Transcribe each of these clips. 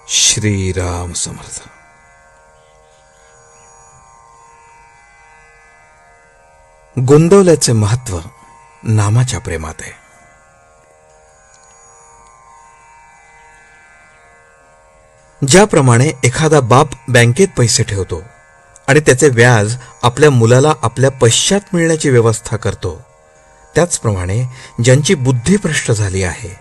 श्रीराम समर्थ. गोंदवल्याचे महत्व नामाच्या प्रेमात आहे. ज्याप्रमाणे एखादा बाप बँकेत पैसे ठेवतो आणि त्याचे व्याज आपल्या मुलाला आपल्या पश्चात मिळण्याची व्यवस्था करतो, त्याचप्रमाणे ज्यांची बुद्धी भ्रष्ट झाली आहे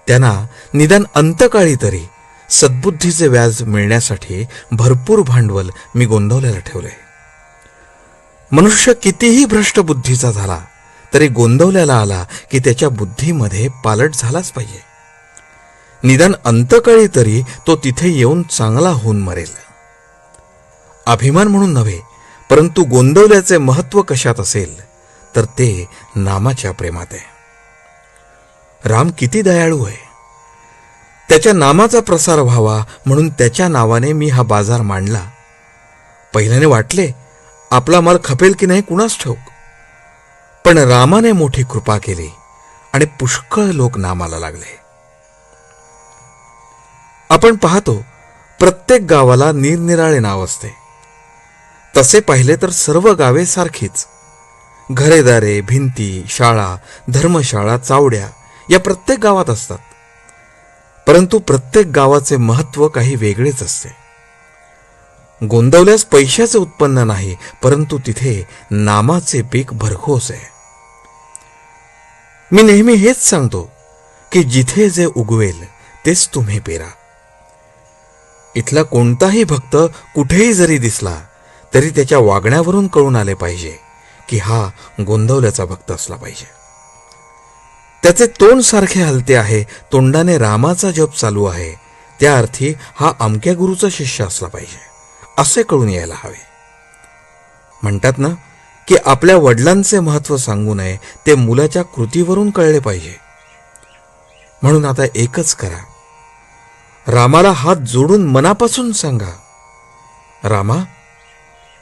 त्यांना निदान अंतकाळी तरी सद्बुद्धीचे व्याज मिळण्यासाठी भरपूर भांडवल मी गोंदवल्याला ठेवले. मनुष्य कितीही भ्रष्ट बुद्धीचा झाला तरी गोंदवल्याला आला की त्याच्या बुद्धीमध्ये पालट झालाच पाहिजे. निदान अंतकाळी तरी तो तिथे येऊन चांगला होऊन मरेल. अभिमान म्हणून नव्हे, परंतु गोंदवल्याचे महत्व कशात असेल तर ते नामाच्या प्रेमात आहे. राम किती दयाळू आहे. त्याच्या नामाचा प्रसार व्हावा म्हणून त्याच्या नावाने मी हा बाजार मांडला. पहिल्याने वाटले आपला माल खपेल की नाही कुणास ठाऊक, पण रामाने मोठी कृपा केली आणि पुष्कळ लोक नामाला लागले. आपण पाहतो प्रत्येक गावाला निरनिराळे नाव असते. तसे पाहिले तर सर्व गावे सारखीच. घरेदारे, भिंती, शाळा, धर्मशाळा, चावड्या या प्रत्येक गावात असतात. परंतु प्रत्येक गावाचे महत्व काही वेगळेच असते. गोंदवल्यास पैशाचे उत्पन्न नाही, परंतु तिथे नामाचे पीक भरघोस आहे. मी नेहमी हेच सांगतो की जिथे जे उगवेल तेच तुम्ही पेरा. इथला कोणताही भक्त कुठेही जरी दिसला तरी त्याच्या वागण्यावरून कळून आले पाहिजे की हा गोंदवल्याचा भक्त असला पाहिजे. त्याचे तोंड सारखे हलते आहे, तोंडाने रामाचा जप चालू आहे, त्या अर्थी हा अमक्या गुरुचा शिष्य असला पाहिजे असे कळून यायला हवे. म्हणतात ना की आपल्या वडिलांचे महत्व सांगू नये, ते मुलाच्या कृतीवरून कळले पाहिजे. म्हणून आता एकच करा, रामाला हात जोडून मनापासून सांगा, रामा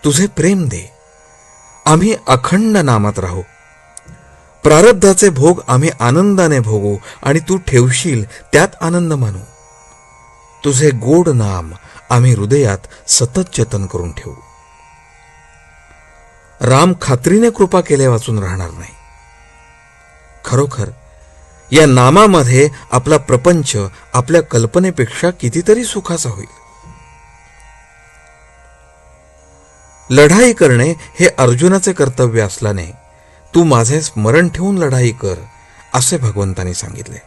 तुझे प्रेम दे, आम्ही अखंड नामात राहू. प्रारब्धाचे भोग आम्ही आनंदाने भोगू आणि तू ठेवशील त्यात आनंद मानू. तुझे गोड नाम आम्ही हृदयात सतत जतन करून ठेवू. राम खात्रीने कृपा केल्या वाचून राहणार नाही. खरोखर या नामामध्ये आपला प्रपंच आपल्या कल्पनेपेक्षा कितीतरी सुखाचा होईल. लढाई करणे हे अर्जुनाचे कर्तव्य असल्याने तू माझे स्मरण ठेवून लढाई कर असे भगवंतांनी सांगितले.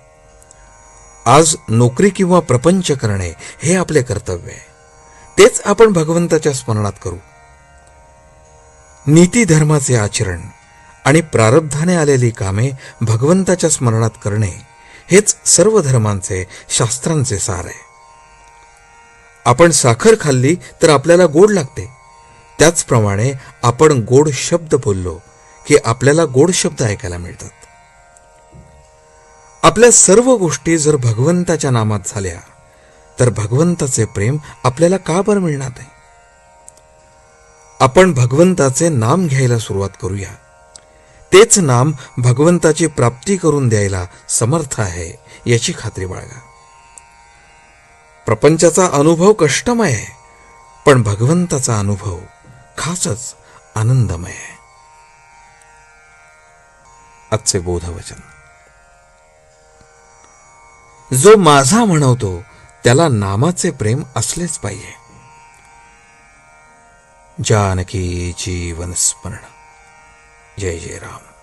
आज नोकरी किंवा प्रपंच करणे हे आपले कर्तव्य आहे, तेच आपण भगवंताच्या स्मरणात करू. नीती धर्माचे आचरण आणि प्रारब्धाने आलेली कामे भगवंताच्या स्मरणात करणे हेच सर्व धर्मांचे, शास्त्रांचे सार आहे. आपण साखर खाल्ली तर आपल्याला गोड लागते, त्याचप्रमाणे आपण गोड शब्द बोललो की आपल्याला गोड शब्द ऐकायला मिळतात. आपल्या सर्व गोष्टी जर भगवंताच्या नामात झाल्या तर भगवंताचे प्रेम आपल्याला का बरं मिळणार नाही. आपण भगवंताचे नाम घ्यायला सुरुवात करूया. तेच नाम भगवंताची प्राप्ती करून द्यायला समर्थ आहे याची खात्री बाळगा. प्रपंचाचा अनुभव कष्टमय आहे, पण भगवंताचा अनुभव खासच आनंदमय आहे. आजचे बोधवचन. जो माझा म्हणवतो त्याला नामाचे प्रेम असलेच पाहिजे. जानकी जीवन स्मरण. जय जय राम.